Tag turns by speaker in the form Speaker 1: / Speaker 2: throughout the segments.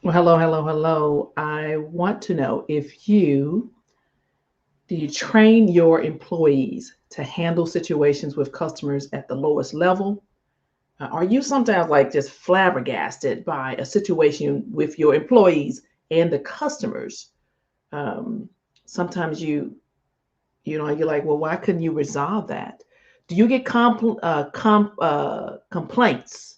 Speaker 1: Well, hello, hello, hello. I want to know if do you train your employees to handle situations with customers at the lowest level? Are you sometimes like just flabbergasted by a situation with your employees and the customers? Um, Sometimes you're like, well, why couldn't you resolve that? Do you get complaints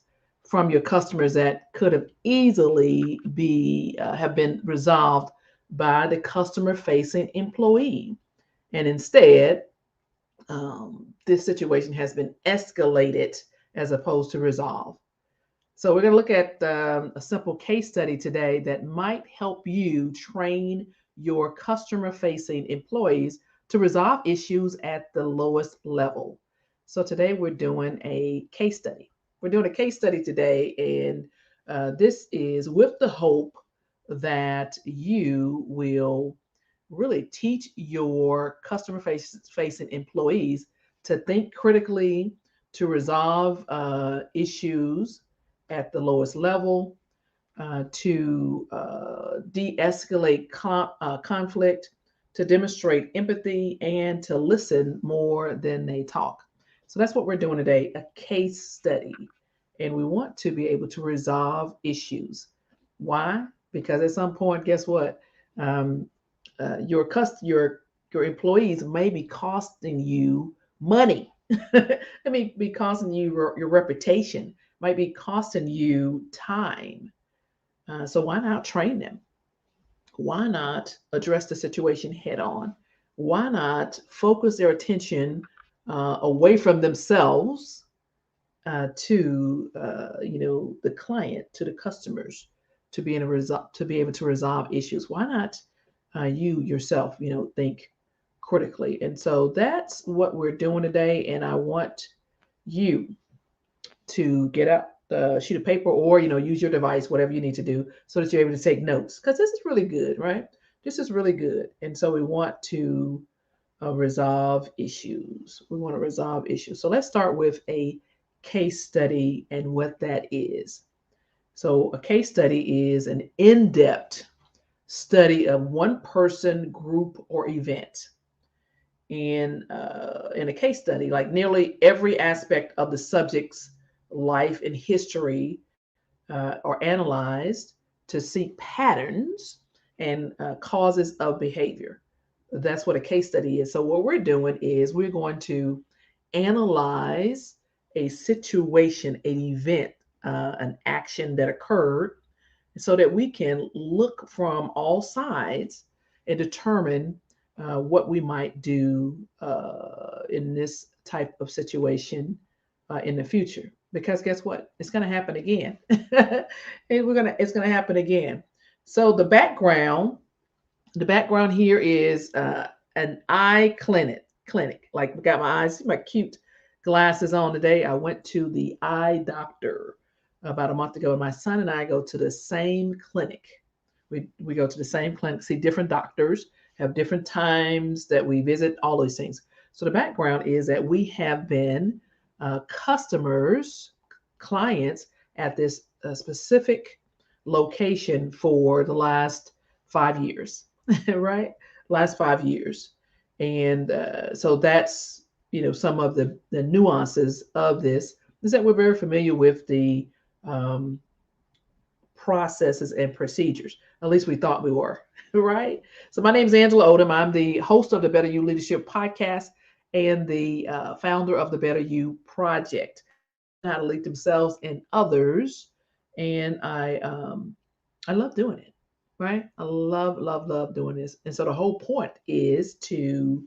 Speaker 1: from your customers that could have easily be have been resolved by the customer facing employee, and instead this situation has been escalated as opposed to resolved? So we're going to look at a simple case study today that might help you train your customer facing employees to resolve issues at the lowest level. So today we're doing a case study. We're doing a case study today, and this is with the hope that you will really teach your customer facing employees to think critically, to resolve issues at the lowest level, to de escalate conflict, to demonstrate empathy, and to listen more than they talk. So that's what we're doing today, a case study. And we want to be able to resolve issues. Why? Because at some point, guess what? Um, your your employees may be costing you money. It may be costing you your reputation, might be costing you time. So why not train them? Why not address the situation head on? Why not focus their attention away from themselves to the client, to the customers, to be able to resolve issues? Why not you yourself, think critically? And so that's what we're doing today. And I want you to get out a sheet of paper, or use your device, whatever you need to do, so that you're able to take notes, because this is really good, right? This is really good. And so we want to resolve issues. We want to resolve issues. So let's start with a case study and what that is. So a case study is an in-depth study of one person, group, or event. In a case study, like nearly every aspect of the subject's life and history are analyzed to see patterns and causes of behavior. That's what a case study is. So what we're doing is we're going to analyze a situation, an event, an action that occurred, so that we can look from all sides and determine what we might do in this type of situation in the future. Because guess what? It's going to happen again. It's going to happen again. So the background here is an eye clinic. Clinic. Like, got my eyes, my cute glasses on today. I went to the eye doctor about a month ago, and my son and I go to the same clinic. We go to the same clinic, see different doctors, have different times that we visit, all those things. So the background is that we have been customers, clients at this specific location for the last 5 years, right? Last 5 years. And so that's, some of the nuances of this is that we're very familiar with the um, processes and procedures. At least we thought we were, right? So my name is Angela Odom. I'm the host of the Better You Leadership Podcast and the founder of the Better You Project, teaching how to lead themselves and others. And I love doing it, right? I love, love, love doing this. And so the whole point is to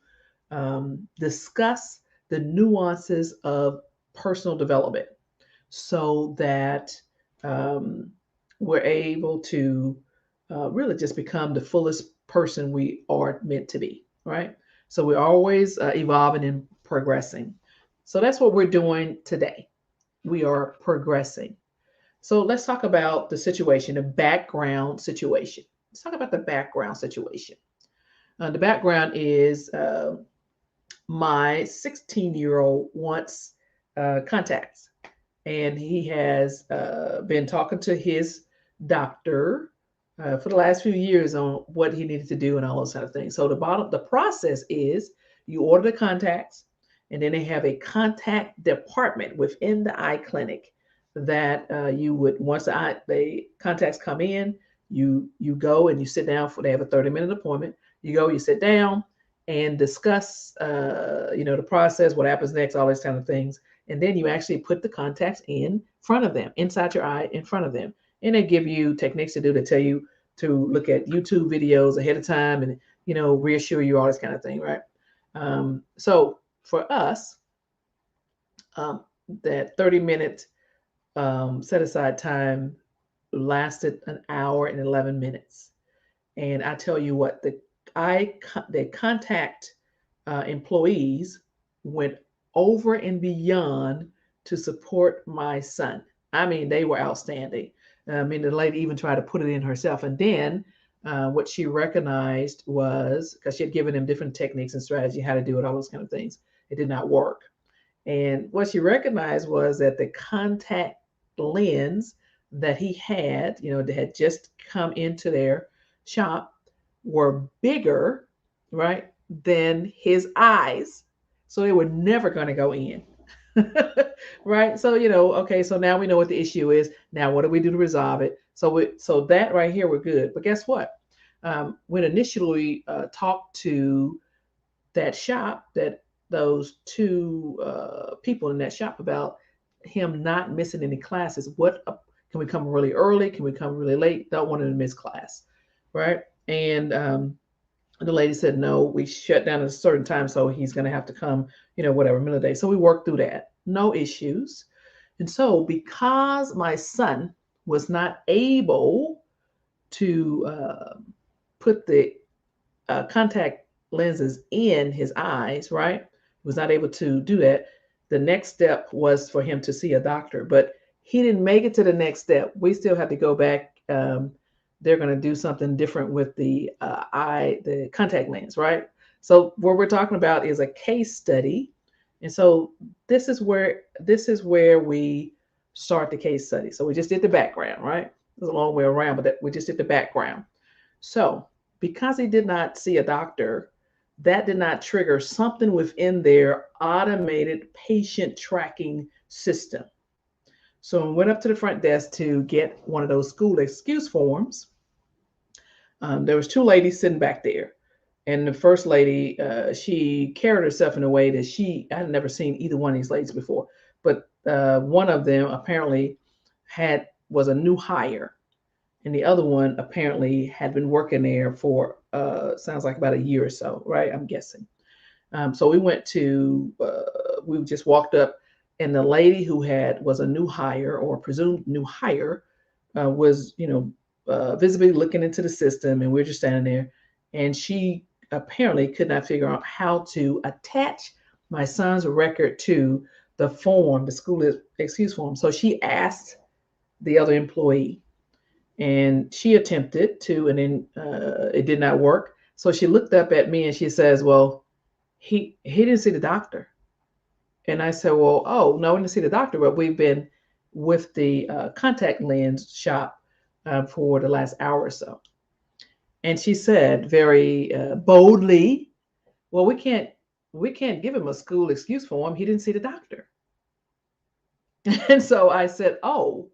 Speaker 1: discuss the nuances of personal development, so that um, we're able to really just become the fullest person we are meant to be, right? So we're always evolving and progressing. So that's what we're doing today. We are progressing. So let's talk about the situation, the background situation. Let's talk about the background situation. The background is my 16-year-old wants contacts, and he has been talking to his doctor for the last few years on what he needed to do and all those kind of things. So the process is you order the contacts, and then they have a contact department within the eye clinic that you would once the contacts come in, you go and you sit down for they have a 30-minute appointment. You go, you sit down and discuss the process, what happens next, all these kind of things, and then you actually put the contacts in front of them, inside your eye, in front of them, and they give you techniques to do to tell you to look at YouTube videos ahead of time and reassure you all this kind of thing, right? So for us, um, that 30-minute set aside time lasted an hour and 11 minutes. And I tell you what, the contact employees went over and beyond to support my son. I mean, they were outstanding. I mean, the lady even tried to put it in herself. And then what she recognized was because she had given him different techniques and strategy, how to do it, all those kind of things. It did not work. And what she recognized was that the contact lens that he had, that had just come into their shop were bigger, right, than his eyes. So they were never going to go in. Right. So, okay, so now we know what the issue is. Now, what do we do to resolve it? So that right here, we're good. But guess what? When initially talked to that shop, those two people in that shop about him not missing any classes. Can we come really early? Can we come really late? Don't want him to miss class, right? And the lady said, no, we shut down at a certain time, so he's going to have to come, whatever, middle of the day. So we worked through that. No issues. And so because my son was not able to put the contact lenses in his eyes, right? He was not able to do that. The next step was for him to see a doctor, but he didn't make it to the next step. We still have to go back. They're going to do something different with the the contact lens, right? So what we're talking about is a case study, and so this is where we start the case study. So we just did the background, right? It was a long way around, but we just did the background. So because he did not see a doctor, that did not trigger something within their automated patient tracking system. So I went up to the front desk to get one of those school excuse forms. There was two ladies sitting back there. And the first lady, she carried herself in a way that I had never seen either one of these ladies before. But one of them apparently was a new hire. And the other one apparently had been working there for sounds like about a year or so, right? I'm guessing. So we just walked up, and the lady who was a new hire or presumed new hire was, visibly looking into the system, and we we're just standing there, and she apparently could not figure out how to attach my son's record to the form, the school excuse form. So she asked the other employee, and she attempted to, and then it did not work. So she looked up at me and she says, well, he didn't see the doctor. And I said, well, oh, no, we didn't see the doctor, but we've been with the contact lens shop for the last hour or so. And she said very boldly, well, we can't give him a school excuse form. He didn't see the doctor. And so I said, oh,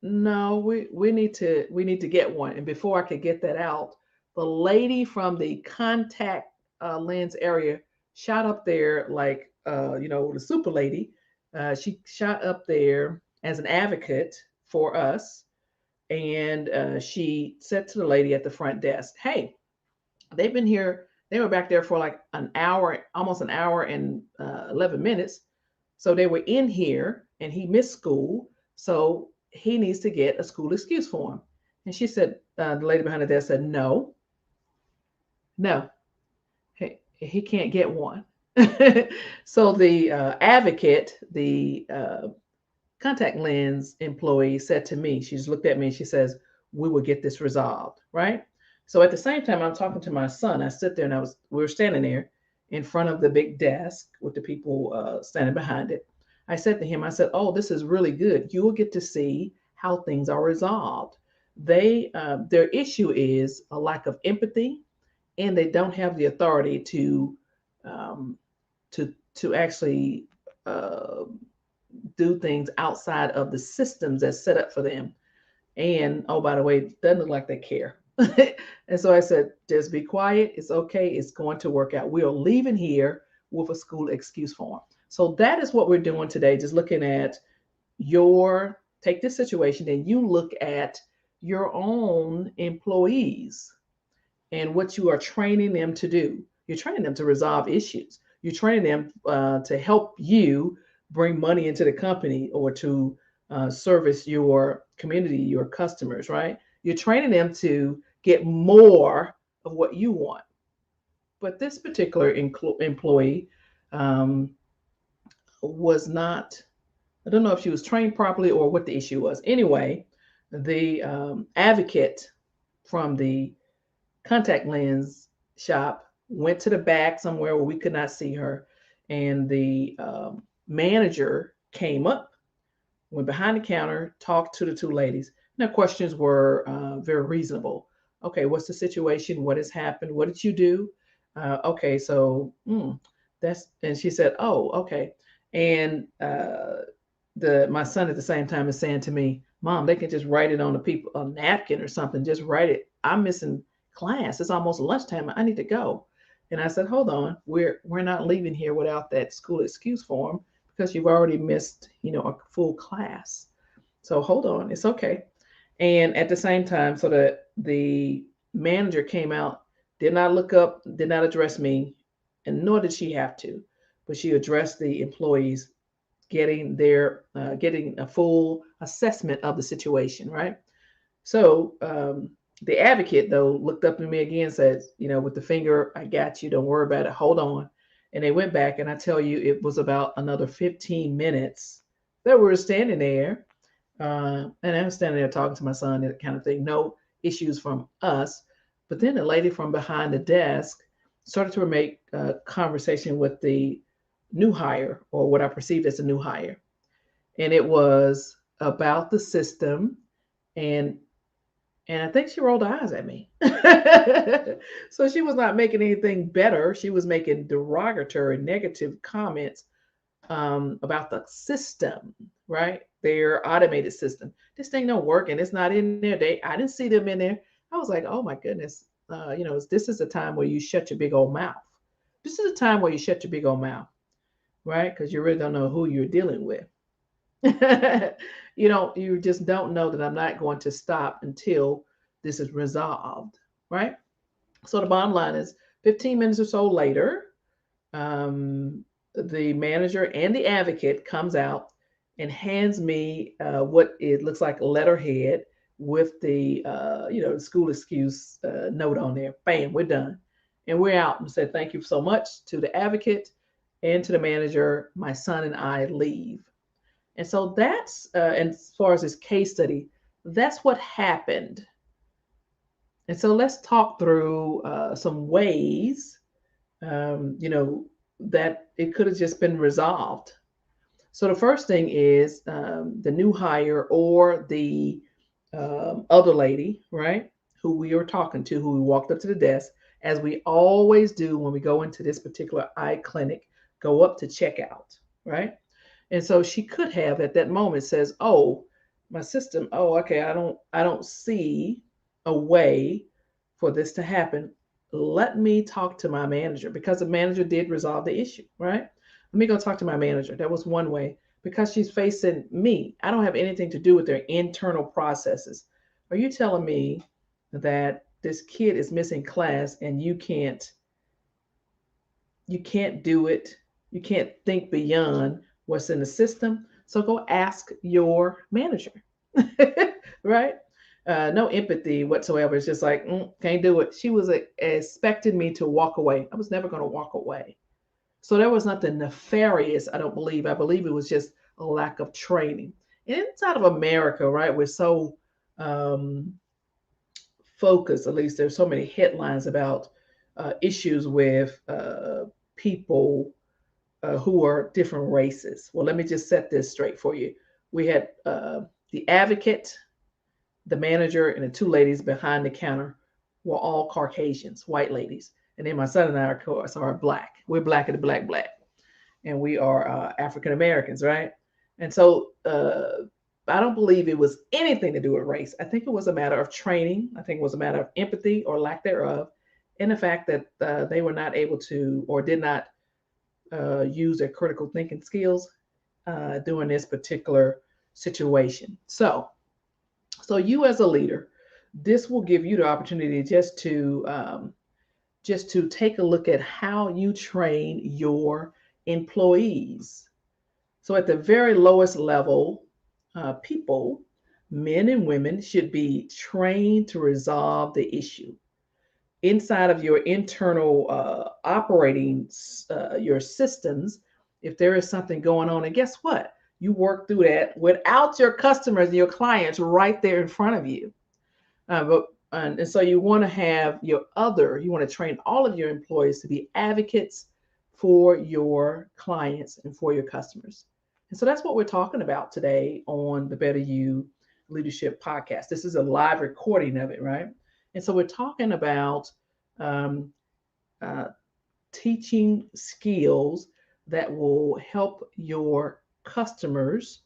Speaker 1: no, we need to get one. And before I could get that out, the lady from the contact lens area shot up there like the super lady. She shot up there as an advocate for us, and she said to the lady at the front desk, "Hey, they've been here. They were back there for like an hour, almost an hour and 11 minutes. So they were in here, and he missed school. So he needs to get a school excuse form." And she said, the lady behind the desk said, no, he can't get one. So the advocate, the contact lens employee said to me, she just looked at me and she says, we will get this resolved, right? So at the same time, I'm talking to my son. I sit there and we were standing there in front of the big desk with the people standing behind it. I said to him, I said, oh, this is really good. You will get to see how things are resolved. their issue is a lack of empathy, and they don't have the authority um, to actually uh, do things outside of the systems that's set up for them. And oh, by the way, it doesn't look like they care. And so I said, just be quiet. It's okay. It's going to work out. We are leaving here with a school excuse form. So that is what we're doing today. Just looking at take this situation and you look at your own employees and what you are training them to do. You're training them to resolve issues. You're training them to help you bring money into the company or to service your community, your customers, right? You're training them to get more of what you want. But this particular employee um, was not, I don't know if she was trained properly or what the issue was. Anyway, the advocate from the contact lens shop went to the back somewhere where we could not see her, and the manager came up, went behind the counter, talked to the two ladies. Now questions were very reasonable. Okay, what's the situation? What has happened? What did you do? Okay, so that's, and she said, oh, okay. And the my son at the same time is saying to me, Mom, they can just write it on a napkin or something. Just write it. I'm missing class. It's almost lunchtime. I need to go. And I said, hold on, we're not leaving here without that school excuse form because you've already missed, a full class. So hold on, it's okay. And at the same time, so the manager came out, did not look up, did not address me, and nor did she have to, but she addressed the employees getting a full assessment of the situation, right? So the advocate though looked up at me again and said, with the finger, I got you, don't worry about it, hold on. And they went back, and I tell you, it was about another 15 minutes that we were standing there. And I'm standing there talking to my son, that kind of thing. No issues from us. But then the lady from behind the desk started to make conversation with the new hire, or what I perceived as a new hire. And it was about the system. And and I think she rolled her eyes at me. So she was not making anything better. She was making derogatory, negative comments about the system, right? Their automated system. This thing don't work, and it's not in there. I didn't see them in there. I was like, oh my goodness. This is a time where you shut your big old mouth. This is a time where you shut your big old mouth, right? Because you really don't know who you're dealing with. You just don't know that I'm not going to stop until this is resolved, right? So the bottom line is 15 minutes or so later, the manager and the advocate comes out and hands me what it looks like a letterhead with the school excuse note on there. Bam, we're done. And we're out, and said thank you so much to the advocate and to the manager. My son and I leave. And so that's, and as far as this case study, that's what happened. And so let's talk through some ways, that it could have just been resolved. So the first thing is the new hire or the other lady, right, who we were talking to, who we walked up to the desk, as we always do when we go into this particular eye clinic, go up to checkout, right? And so she could have at that moment says, "Oh, my system. Oh, okay. I don't see a way for this to happen. Let me talk to my manager," because the manager did resolve the issue, right? Let me go talk to my manager. That was one way, because she's facing me. I don't have anything to do with their internal processes. Are you telling me that this kid is missing class and you can't do it? You can't think beyond what's in the system. So go ask your manager, right? No empathy whatsoever. It's just like, can't do it. She was expecting me to walk away. I was never going to walk away. So there was nothing nefarious, I don't believe. I believe it was just a lack of training. And inside of America, right, we're so um, focused, at least there's so many headlines about issues with people who are different races. Well, let me just set this straight for you. We had the advocate, the manager and the two ladies behind the counter were all Caucasians, white ladies. And then my son and I, of course, are black. We're black of the black. And we are African Americans, right? And so I don't believe it was anything to do with race. I think it was a matter of training. I think it was a matter of empathy or lack thereof, and the fact that they were not able to or did not use their critical thinking skills during this particular situation. So you as a leader, this will give you the opportunity just to take a look at how you train your employees. So at the very lowest level, people, men and women, should be trained to resolve the issue inside of your internal operating your systems. If there is something going on, and guess what, you work through that without your customers and your clients right there in front of you. And so you want to have you want to train all of your employees to be advocates for your clients and for your customers. And so that's what we're talking about today on the Better You Leadership Podcast. This is a live recording of it, right? And so we're talking about teaching skills that will help your customers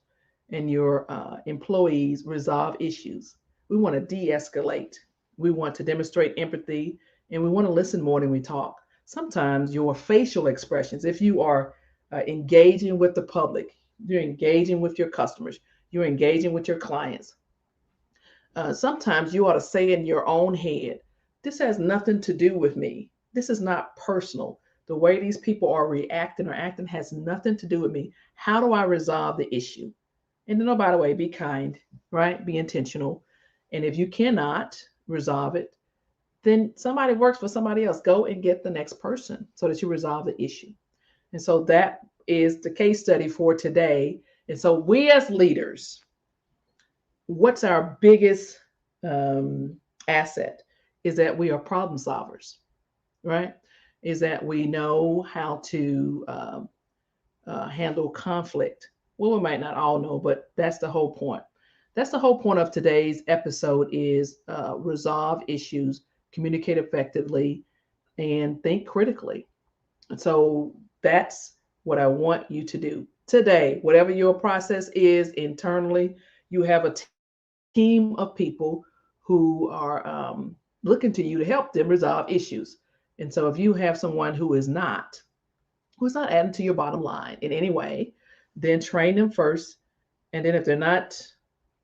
Speaker 1: and your employees resolve issues. We want to de-escalate. We want to demonstrate empathy, and we want to listen more than we talk. Sometimes your facial expressions, if you are engaging with the public, you're engaging with your customers, you're engaging with your clients. Sometimes you ought to say in your own head, this has nothing to do with me. This is not personal. The way these people are reacting or acting has nothing to do with me. How do I resolve the issue? And then, oh, by the way, be kind, right? Be intentional. And if you cannot resolve it, then somebody works for somebody else. Go and get the next person so that you resolve the issue. And so that is the case study for today. And so we as leaders, what's our biggest asset is that we are problem solvers, right? Is that we know how to handle conflict. Well, we might not all know, but that's the whole point. That's the whole point of today's episode is resolve issues, communicate effectively, and think critically. And so that's what I want you to do today. Whatever your process is internally, you have a team of people who are looking to you to help them resolve issues. And so if you have someone who's not adding to your bottom line in any way, then train them first. And then if they're not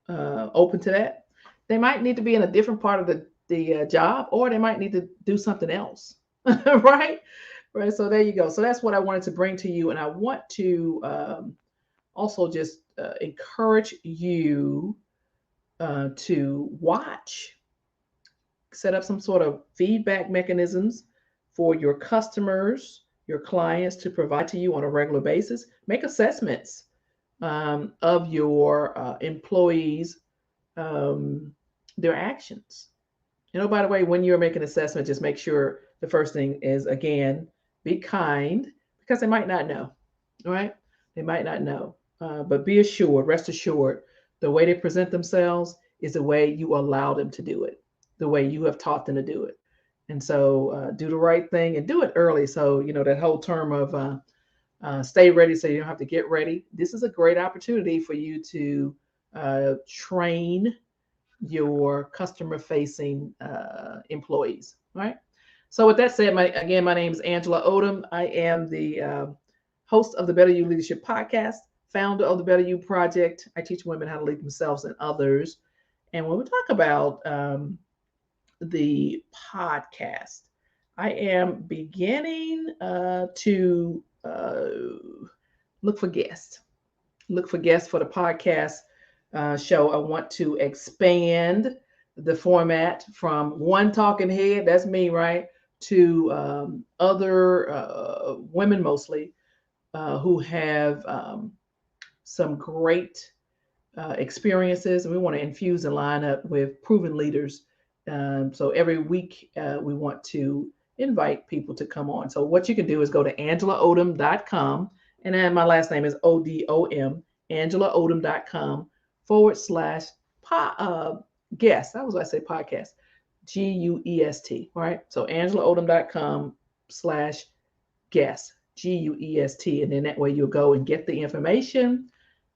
Speaker 1: open to that, they might need to be in a different part of the job, or they might need to do something else. Right. So there you go. So that's what I wanted to bring to you. And I want to also just encourage you to watch, set up some sort of feedback mechanisms for your customers, your clients to provide to you on a regular basis. Make assessments of your employees, their actions. And oh, by the way, when you're making an assessment, just make sure the first thing is, again, be kind, because they might not know, right? They might not know. But be assured, rest assured, the way they present themselves is the way you allow them to do it, the way you have taught them to do it. And so do the right thing and do it early. So, you know, that whole term of stay ready so you don't have to get ready. This is a great opportunity for you to train your customer facing employees, right? So with that said, my name is Angela Odom. I am the host of the Better You Leadership Podcast, founder of the Better You Project. I teach women how to lead themselves and others. And when we talk about the podcast, I am beginning to look for guests. Look for guests for the podcast show. I want to expand the format from one talking head, that's me, right, to other women mostly who have some great experiences, and we want to infuse and line up with proven leaders. So every week we want to invite people to come on. So what you can do is go to angelaodom.com, and then my last name is ODOM, angelaodom.com /podcast guest. I was going to say podcast. GUEST, right? So angelaodom.com/guest, GUEST. And then that way you'll go and get the information.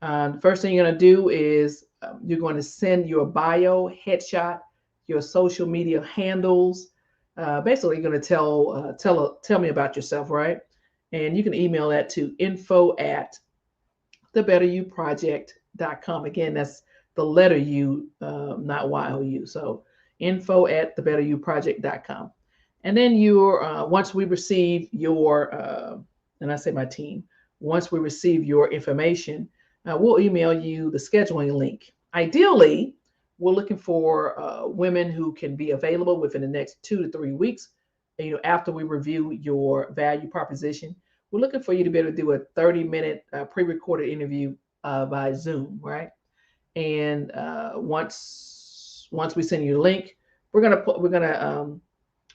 Speaker 1: The first thing you're going to do is you're going to send your bio, headshot, your social media handles. Basically, you're going to tell me about yourself, right? And you can email that to info@thebetteryouproject.com. Again, that's the letter U, not YOU. So info@thebetteryouproject.com. And then once we receive your, and I say my team, once we receive your information, we'll email you the scheduling link. Ideally, we're looking for women who can be available within the next 2 to 3 weeks. After we review your value proposition, we're looking for you to be able to do a 30-minute pre-recorded interview by Zoom, right? And once we send you the link, we're gonna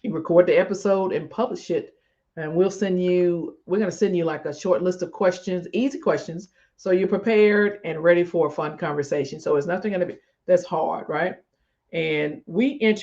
Speaker 1: record the episode and publish it, and we're gonna send you like a short list of questions, easy questions, so you're prepared and ready for a fun conversation. So it's nothing gonna be that's hard, right? And we look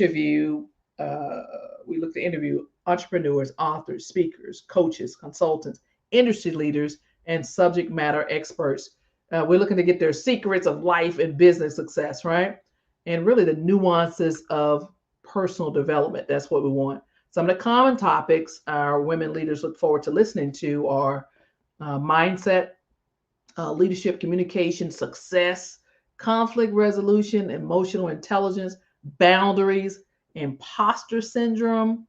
Speaker 1: to interview entrepreneurs, authors, speakers, coaches, consultants, industry leaders, and subject matter experts. We're looking to get their secrets of life and business success, right? And really the nuances of personal development. That's what we want. Some of the common topics our women leaders look forward to listening to are mindset, leadership, communication, success, conflict resolution, emotional intelligence, boundaries, imposter syndrome,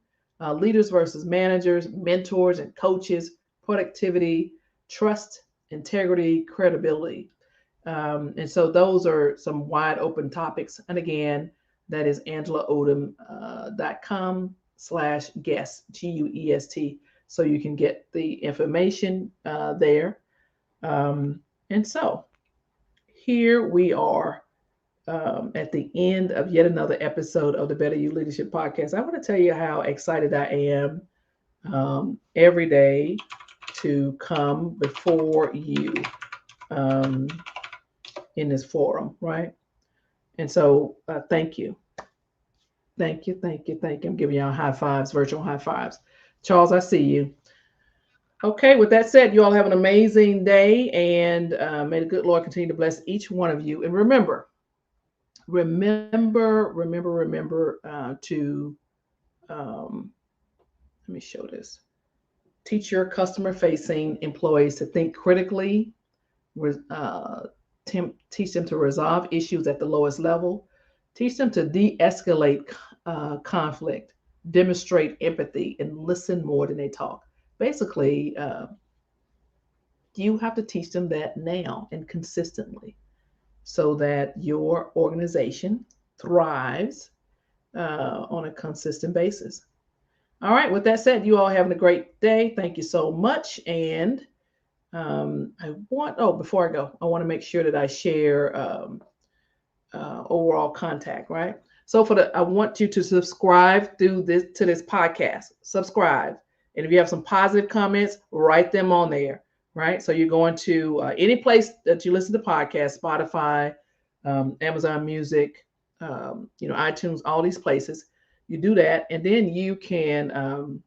Speaker 1: leaders versus managers, mentors and coaches, productivity, trust, integrity, credibility. And so those are some wide open topics. And again, that is angelaodom.com/guest, GUEST. So you can get the information there. And so here we are at the end of yet another episode of the Better You Leadership Podcast. I want to tell you how excited I am every day to come before you in this forum, right? And so thank you. Thank you, thank you, thank you. I'm giving y'all high fives, virtual high fives. Charles, I see you. Okay, with that said, you all have an amazing day, and may the good Lord continue to bless each one of you. And remember to, let me show this. Teach your customer-facing employees to think critically, teach them to resolve issues at the lowest level, teach them to de-escalate conflict, demonstrate empathy, and listen more than they talk. Basically, you have to teach them that now and consistently so that your organization thrives on a consistent basis. All right, with that said, you all having a great day. Thank you so much. And before I go, I want to make sure that I share overall contact, right? So I want you to subscribe to this podcast. Subscribe. And if you have some positive comments, write them on there, right? So you're going to any place that you listen to podcasts, Spotify, Amazon Music, iTunes, all these places. You do that, and then you can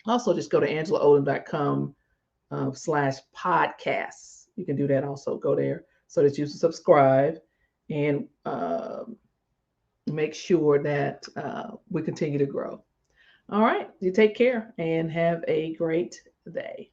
Speaker 1: also just go to angelaodom.com/podcasts. You can do that also. Go there so that you subscribe and make sure that we continue to grow. All right. You take care and have a great day.